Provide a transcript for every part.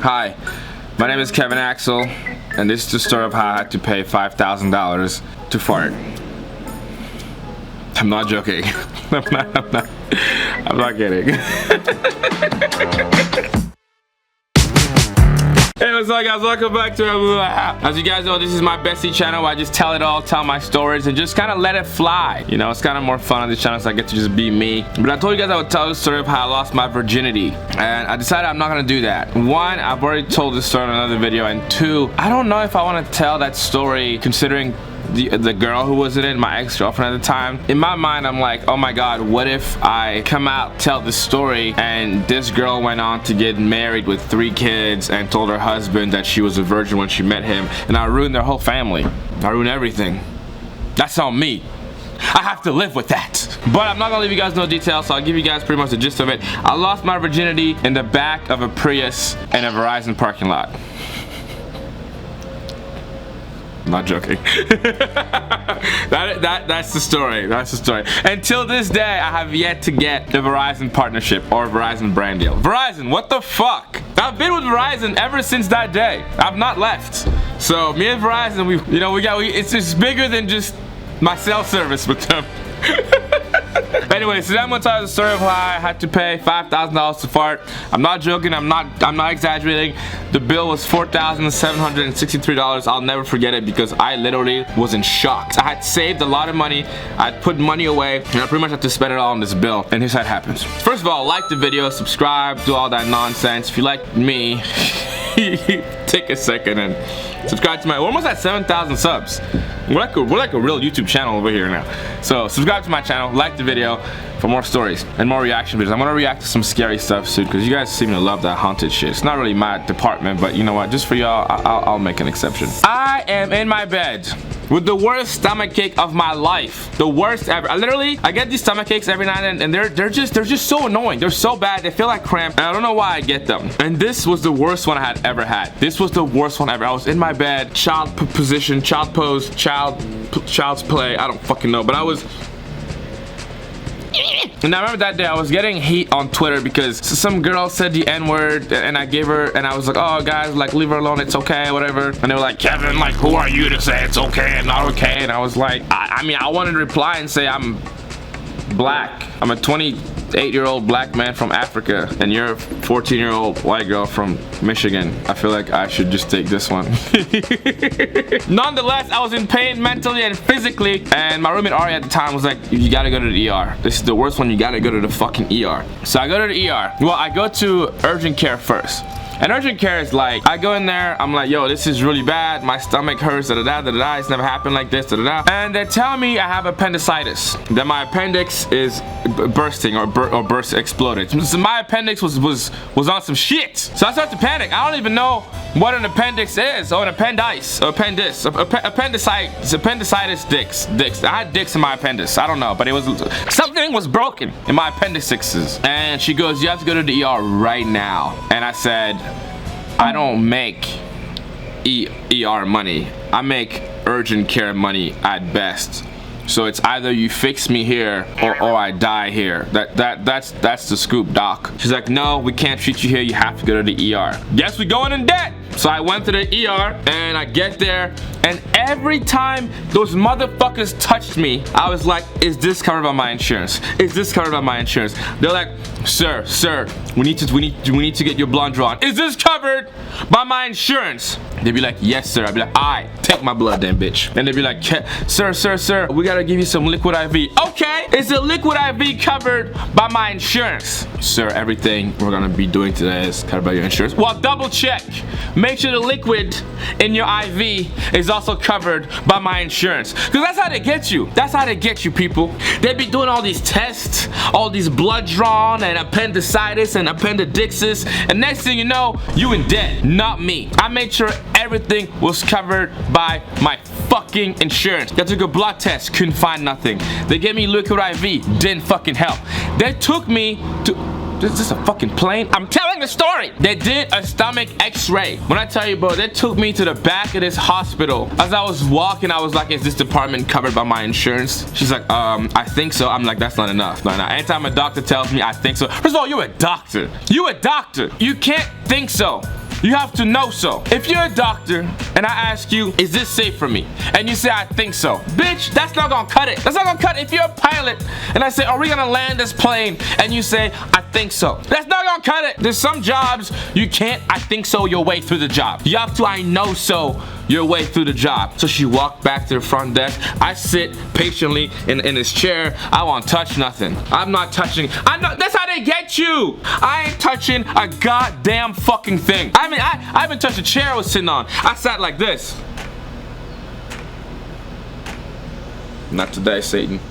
Hi, my name is Kevin Axel, and this is the story of how I had to pay $5,000 to fart. I'm not joking. I'm not kidding. Hey, what's up guys, welcome back to As you guys know, this is my bestie channel where I just tell it all, tell my stories, and just kind of let it fly. You know, it's kind of more fun on this channel, so I get to just be me. But I told you guys I would tell the story of how I lost my virginity, and I decided I'm not gonna do that. One, I've already told this story in another video, and two, I don't know if I want to tell that story considering the girl who was in it, my ex-girlfriend at the time. In my mind, I'm like, oh my god, what if I come out, tell this story, and this girl went on to get married with 3 kids and told her husband that she was a virgin when she met him, and I ruined their whole family. I ruined everything. That's on me. I have to live with that. But I'm not gonna leave you guys no details, so I'll give you guys pretty much the gist of it. I lost my virginity in the back of a Prius in a Verizon parking lot. I'm not joking. That's the story. That's the story. Until this day, I have yet to get the Verizon partnership or Verizon brand deal. Verizon, what the fuck? I've been with Verizon ever since that day. I've not left. So me and Verizon, it's bigger than just my cell service with them. Anyway, so I'm gonna tell you the story of how I had to pay $5,000 to fart. I'm not joking. I'm not exaggerating. The bill was $4,763. I'll never forget it because I literally was in shock. I had saved a lot of money. I'd put money away, and I pretty much had to spend it all on this bill. And here's how it happens. First of all, like the video, subscribe, do all that nonsense. If you like me, take a second and subscribe to my. We're almost at 7,000 subs. We're like a real YouTube channel over here now. So subscribe to my channel, like the video for more stories and more reaction videos. I'm gonna react to some scary stuff soon because you guys seem to love that haunted shit. It's not really my department, but you know what? Just for y'all, I'll make an exception. I am in my bed with the worst stomachache of my life. The worst ever. I get these stomachaches every now and then, and they're just so annoying. They're so bad. They feel like cramp, and I don't know why I get them. And this was the worst one I had ever had. This was the worst one ever. I was in my bed, child position, child pose, child's play. I don't fucking know, but I was. And I remember that day I was getting heat on Twitter because some girl said the N-word, and I gave her, and I was like, oh guys, like leave her alone, it's okay, whatever. And they were like, Kevin, like who are you to say it's okay and not okay? And I was like, I mean, I wanted to reply and say I'm black. I'm a 28-year-old black man from Africa, and you're a 14-year-old white girl from Michigan. I feel like I should just take this one. Nonetheless, I was in pain mentally and physically, and my roommate Ari at the time was like, you gotta go to the ER. This is the worst one, you gotta go to the fucking ER. So I go to the ER. Well, I go to urgent care first. And urgent care is like, I go in there, I'm like, yo, this is really bad, my stomach hurts, da-da-da, it's never happened like this, da-da-da. And they tell me I have appendicitis, that my appendix is bursting or exploded. So my appendix was on some shit. So I start to panic. I don't even know what an appendix is, or an appendicitis, appendicitis dicks. I had dicks in my appendix, I don't know, but something was broken in my appendixes. And she goes, you have to go to the ER right now. And I said, I don't make ER money. I make urgent care money at best. So it's either you fix me here or I die here. That's the scoop, doc. She's like, no, we can't treat you here. You have to go to the ER. Guess we're going in debt. So I went to the ER and I get there, and every time those motherfuckers touched me, I was like, is this covered by my insurance? Is this covered by my insurance? They're like, sir, we need to get your blood drawn. Is this covered by my insurance? They'd be like, yes, sir. I'd be like, alright, take my blood then, bitch. And they'd be like, sir, we gotta give you some liquid IV. Okay, is the liquid IV covered by my insurance? Sir, everything we're gonna be doing today is covered by your insurance. Well, double check. Make sure the liquid in your IV is also covered by my insurance. Because that's how they get you. That's how they get you, people. They be doing all these tests, all these blood drawn, and appendicitis and appendixis, and next thing you know, you in debt. Not me. I made sure everything was covered by my fucking insurance. I took a blood test, couldn't find nothing. They gave me liquid IV, didn't fucking help. They took me to Is this a fucking plane? I'm telling the story. They did a stomach x-ray. When I tell you, bro, they took me to the back of this hospital. As I was walking, I was like, is this department covered by my insurance? She's like, I think so. I'm like, that's not enough. No. Anytime a doctor tells me I think so. First of all, you're a doctor. You a doctor. You can't think so. You have to know so. If you're a doctor and I ask you, is this safe for me? And you say, I think so. Bitch, that's not gonna cut it. That's not gonna cut it. If you're a pilot and I say, are we gonna land this plane? And you say, I think so. That's not gonna cut it. There's some jobs you can't I think so your way through the job. You have to I know so your way through the job. So she walked back to the front desk. I sit patiently in this chair. I won't touch nothing. I'm not touching. I know that's how they get you. I ain't touching a goddamn fucking thing. I mean, I haven't touched the chair I was sitting on. I sat like this. Not today, Satan.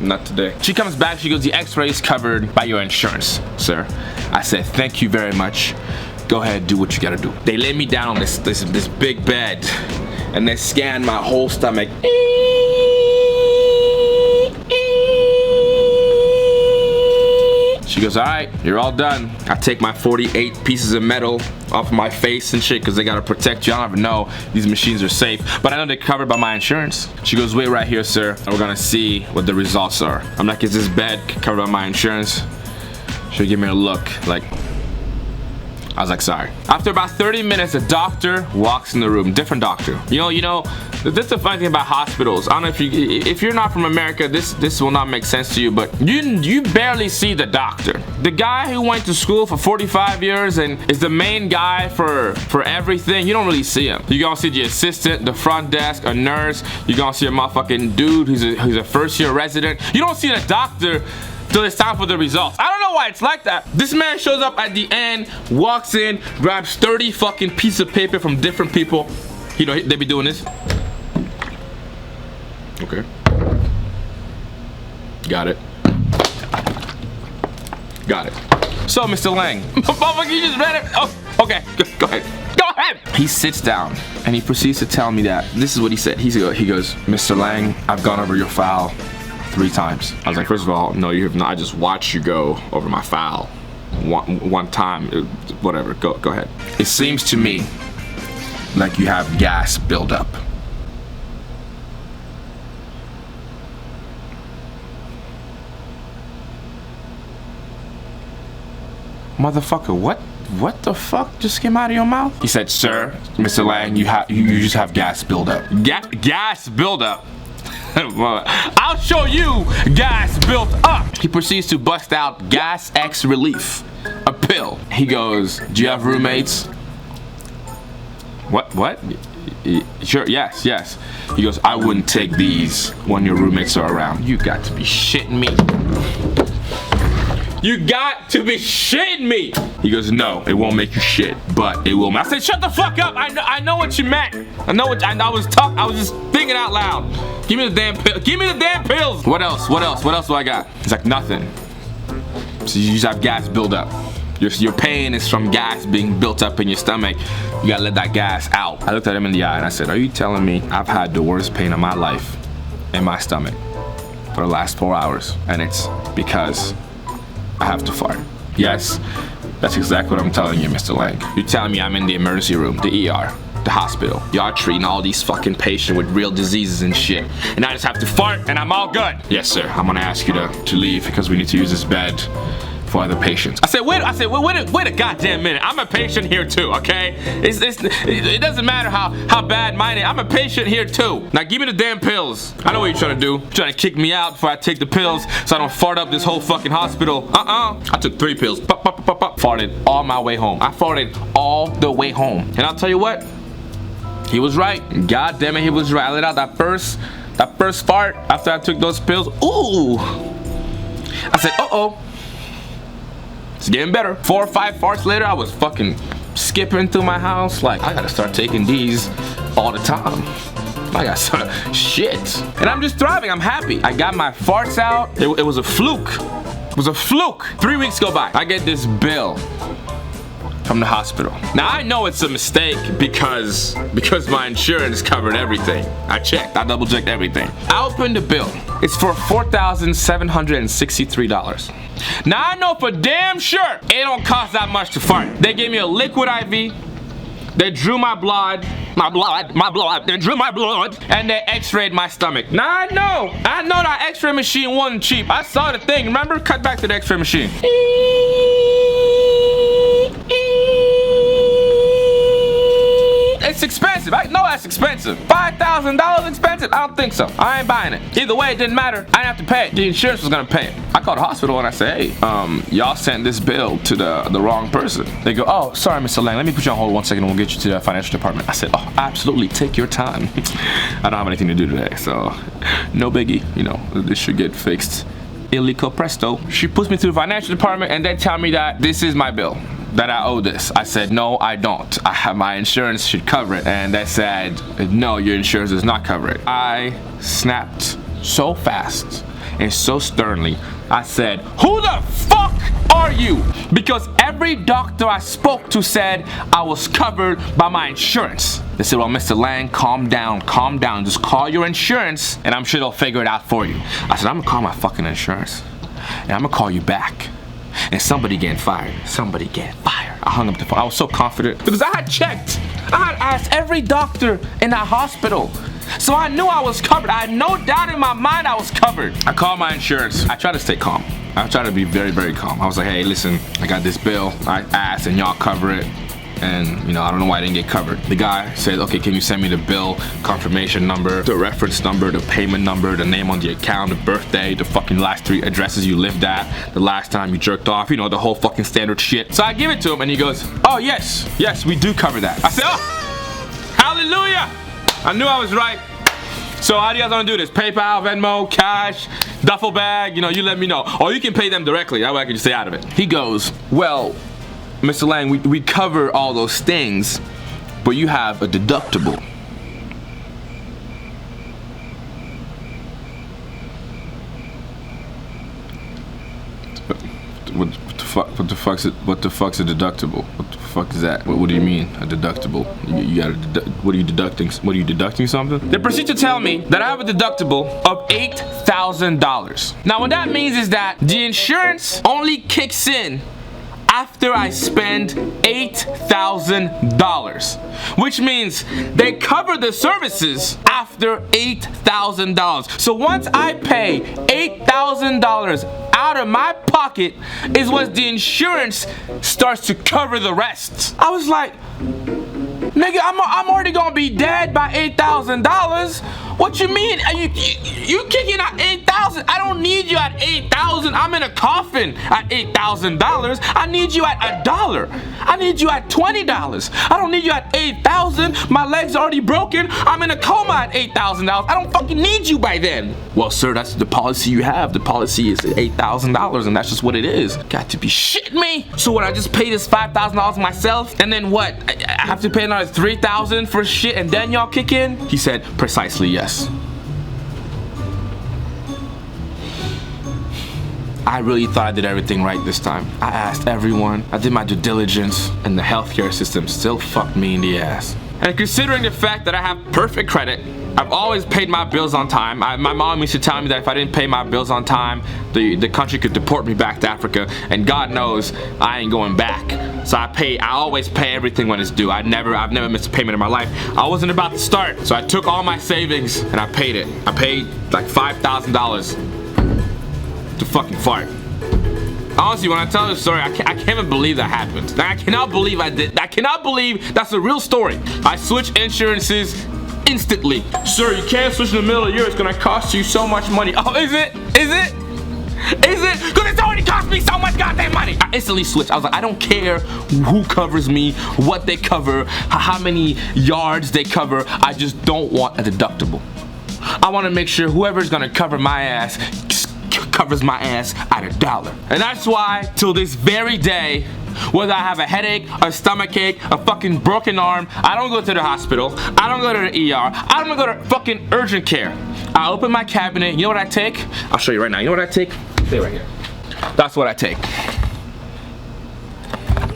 Not today. She comes back. She goes, the x-ray is covered by your insurance, sir. I said, thank you very much. Go ahead, do what you gotta do. They lay me down on this big bed and they scan my whole stomach. She goes, all right, you're all done. I take my 48 pieces of metal off of my face and shit because they gotta protect you. I don't even know these machines are safe, but I know they're covered by my insurance. She goes, wait right here, sir, and we're gonna see what the results are. I'm like, is this bed covered by my insurance? She'll give me a look like, I was like, sorry. After about 30 minutes, a doctor walks in the room. Different doctor. You know, that's the funny thing about hospitals. I don't know if you're not from America, this will not make sense to you, but you barely see the doctor. The guy who went to school for 45 years and is the main guy for everything, you don't really see him. You're gonna see the assistant, the front desk, a nurse. You're gonna see a motherfucking dude who's a first-year resident. You don't see the doctor till it's time for the results. I don't know why it's like that. This man shows up at the end, walks in, grabs 30 fucking pieces of paper from different people. You know, they be doing this. Okay. Got it. Got it. So, Mr. Lang. Motherfucker, you just read it? Oh, okay. Go ahead. Go ahead. He sits down and he proceeds to tell me that. This is what he said. He goes, Mr. Lang, I've gone over your file 3 times. I was like, first of all, no, you have not. I just watched you go over my file one time. Whatever, go ahead. It seems to me like you have gas buildup. Motherfucker, what the fuck just came out of your mouth? He said, sir, Mr. Lang, you just have gas buildup. Gas buildup? Well, I'll show you gas built up. He proceeds to bust out Gas X Relief, a pill. He goes, do you have roommates? What? Sure, yes. He goes, I wouldn't take these when your roommates are around. You got to be shitting me. You got to be shitting me. He goes, no, it won't make you shit, but it will. I said, shut the fuck up. I know what you meant. I was just thinking out loud. Give me the damn pill. Give me the damn pills. What else do I got? He's like, nothing. So you just have gas buildup. Your pain is from gas being built up in your stomach. You gotta let that gas out. I looked at him in the eye and I said, are you telling me I've had the worst pain of my life in my stomach for the last 4 hours? And it's because I have to fart. Yes, that's exactly what I'm telling you, Mr. Lang. You're telling me I'm in the emergency room, the ER, the hospital. Y'all treating all these fucking patients with real diseases and shit. And I just have to fart and I'm all good. Yes, sir, I'm gonna ask you to leave because we need to use this bed for other patients. I said, wait a goddamn minute. I'm a patient here too, okay? It doesn't matter how bad mine is. I'm a patient here too. Now give me the damn pills. I know what you're trying to do. You're trying to kick me out before I take the pills so I don't fart up this whole fucking hospital. I took 3 pills. Pop. Farted all my way home. I farted all the way home. And I'll tell you what, he was right. God damn it, he was right. I let out that first fart after I took those pills. Ooh. I said, uh-oh. It's getting better. 4 or 5 farts later, I was fucking skipping through my house. Like, I gotta start taking these all the time. I got some shit. And I'm just thriving. I'm happy. I got my farts out. It was a fluke. It was a fluke. 3 weeks go by. I get this bill from the hospital. Now I know it's a mistake because my insurance covered everything. I checked. I double checked everything. I opened the bill. It's for $4,763. Now I know for damn sure it don't cost that much to fart. They gave me a liquid IV. They drew my blood. They drew my blood and they x-rayed my stomach. Now I know that x-ray machine wasn't cheap. I saw the thing. Remember? Cut back to the x-ray machine. expensive. $5,000 expensive? I don't think so. I ain't buying it. Either way, it didn't matter. I didn't have to pay it. The insurance was gonna pay it. I called the hospital and I said, hey, y'all sent this bill to the wrong person. They go, oh, sorry, Mr. Lang. Let me put you on hold 1 second and we'll get you to the financial department. I said, oh, absolutely. Take your time. I don't have anything to do today, so no biggie. You know, this should get fixed. Illico presto. She puts me through the financial department and they tell me that this is my bill, that I owe this. I said, no, I don't. I have my insurance should cover it. And they said, no, your insurance does not cover it. I snapped so fast and so sternly. I said, who the fuck are you? Because every doctor I spoke to said I was covered by my insurance. They said, well, Mr. Lang, calm down, just call your insurance and I'm sure they'll figure it out for you. I said, I'm gonna call my fucking insurance and I'm gonna call you back. And somebody getting fired. Somebody getting fired. I hung up the phone. I was so confident because I had checked. I had asked every doctor in that hospital. So I knew I was covered. I had no doubt in my mind I was covered. I called my insurance. I tried to stay calm. I tried to be very, very calm. I was like, hey, listen, I got this bill. I asked and y'all cover it. And, you know, I don't know why I didn't get covered. The guy said, okay, can you send me the bill confirmation number, the reference number, the payment number, the name on the account, the birthday, the fucking last 3 addresses you lived at, the last time you jerked off, you know, the whole fucking standard shit. So I give it to him and he goes, oh, yes, we do cover that. I said, oh, hallelujah. I knew I was right. So how do you guys want to do this? PayPal, Venmo, cash, duffel bag, you know, you let me know. Or you can pay them directly. That way I can just stay out of it. He goes, well, Mr. Lang, we cover all those things, but you have a deductible. What the fuck's a deductible? What the fuck is that? What do you mean, a deductible? You got what are you deducting? What are you deducting something? They proceed to tell me that I have a deductible of $8,000. Now what that means is that the insurance only kicks in after I spend $8,000, which means they cover the services after $8,000. So once I pay $8,000 out of my pocket is when the insurance starts to cover the rest. I was like, nigga, I'm already gonna be dead by $8,000. What you mean? You kicking out $8,000? I don't need you at $8,000. I'm in a coffin at $8,000. I need you at $1. I need you at $20. I don't need you at $8,000. My leg's already broken. I'm in a coma at $8,000. I don't fucking need you by then. Well, sir, that's the policy you have. The policy is $8,000, and that's just what it is. Got to be shitting me. So what? I just pay this $5,000 myself, and then what? I have to pay another $3,000 for shit, and then y'all kick in? He said, precisely yes. I really thought I did everything right this time. I asked everyone, I did my due diligence, and the healthcare system still fucked me in the ass. And considering the fact that I have perfect credit, I've always paid my bills on time. My mom used to tell me that if I didn't pay my bills on time, the country could deport me back to Africa, and God knows I ain't going back. So I always pay everything when it's due. I've never missed a payment in my life. I wasn't about to start, so I took all my savings and I paid it. I paid like $5,000 to fucking fart. Honestly, when I tell this story, I can't even believe that happened. I cannot believe I did. I cannot believe that's a real story. I switched insurances instantly. Sir, you can't switch in the middle of the year. It's gonna cost you so much money. Oh, is it? Is it? Is it? Because it's already cost me so much goddamn money. I instantly switched. I was like, I don't care who covers me, what they cover, how many yards they cover. I just don't want a deductible. I want to make sure whoever's gonna cover my ass covers my ass at $1. And that's why, till this very day, whether I have a headache, a stomach ache, a fucking broken arm, I don't go to the hospital, I don't go to the ER, I don't go to fucking urgent care. I open my cabinet, you know what I take? I'll show you right now. You know what I take? Stay right here. That's what I take.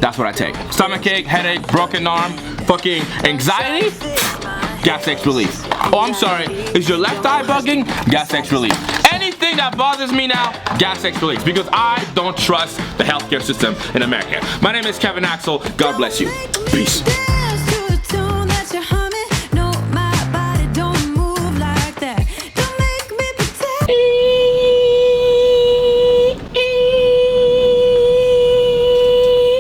That's what I take. Stomach ache, headache, broken arm, fucking anxiety, gas X relief. Oh, I'm sorry. Is your left eye bugging? Gas X relief. Anything that bothers me now, gas X relief. Because I don't trust the healthcare system in America. My name is Kevin Axel. God bless you. Peace.